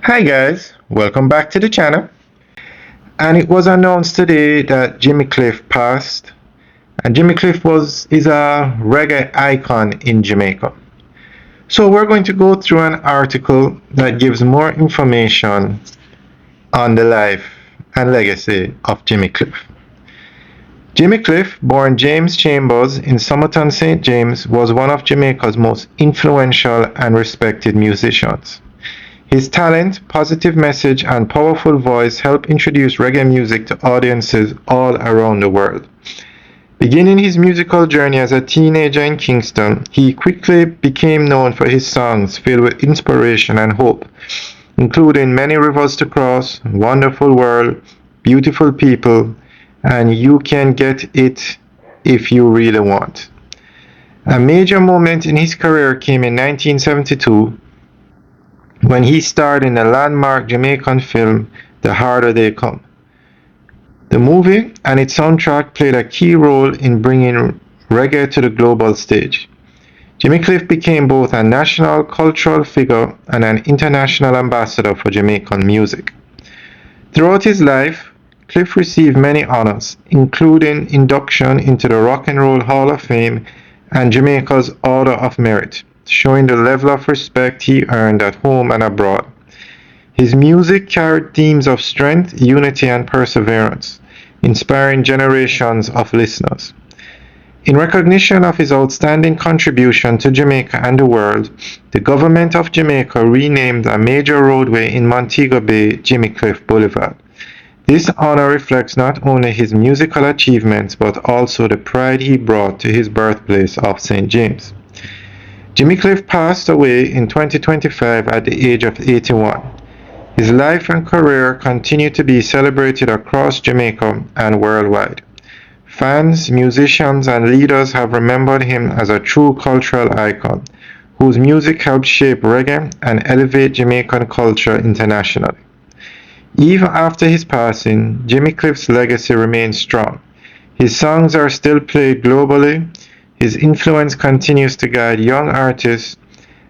Hi guys, welcome back to the channel. And it was announced today that Jimmy Cliff passed. And Jimmy Cliff is a reggae icon in Jamaica. So we're going to go through an article that gives more information on the life and legacy of Jimmy Cliff. Jimmy Cliff, born James Chambers in Somerton, St. James, was one of Jamaica's most influential and respected musicians. His talent, positive message, and powerful voice helped introduce reggae music to audiences all around the world. Beginning his musical journey as a teenager in Kingston, he quickly became known for his songs filled with inspiration and hope, including Many Rivers to Cross, Wonderful World, Beautiful People, and You Can Get It If You Really Want. A major moment in his career came in 1972 when he starred in the landmark Jamaican film The Harder They Come. The movie and its soundtrack played a key role in bringing reggae to the global stage. Jimmy Cliff became both a national cultural figure and an international ambassador for Jamaican music. Throughout his life, Cliff received many honors, including induction into the Rock and Roll Hall of Fame and Jamaica's Order of Merit, showing the level of respect he earned at home and abroad. His music carried themes of strength, unity, and perseverance, inspiring generations of listeners. In recognition of his outstanding contribution to Jamaica and the world, the government of Jamaica renamed a major roadway in Montego Bay Jimmy Cliff Boulevard. This honor reflects not only his musical achievements but also the pride he brought to his birthplace of St. James. Jimmy Cliff passed away in 2025 at the age of 81. His life and career continue to be celebrated across Jamaica and worldwide. Fans, musicians, and leaders have remembered him as a true cultural icon, whose music helped shape reggae and elevate Jamaican culture internationally. Even after his passing, Jimmy Cliff's legacy remains strong. His songs are still played globally, his influence continues to guide young artists,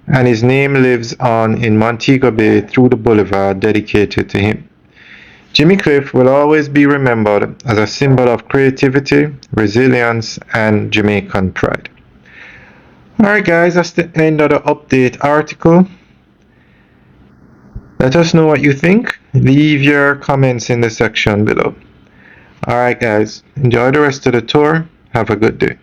and his name lives on in Montego Bay through the boulevard dedicated to him. Jimmy Cliff will always be remembered as a symbol of creativity, resilience, and Jamaican pride. Alright guys, that's the end of the update article. Let us know what you think. Leave your comments in the section below. Alright guys, enjoy the rest of the tour. Have a good day.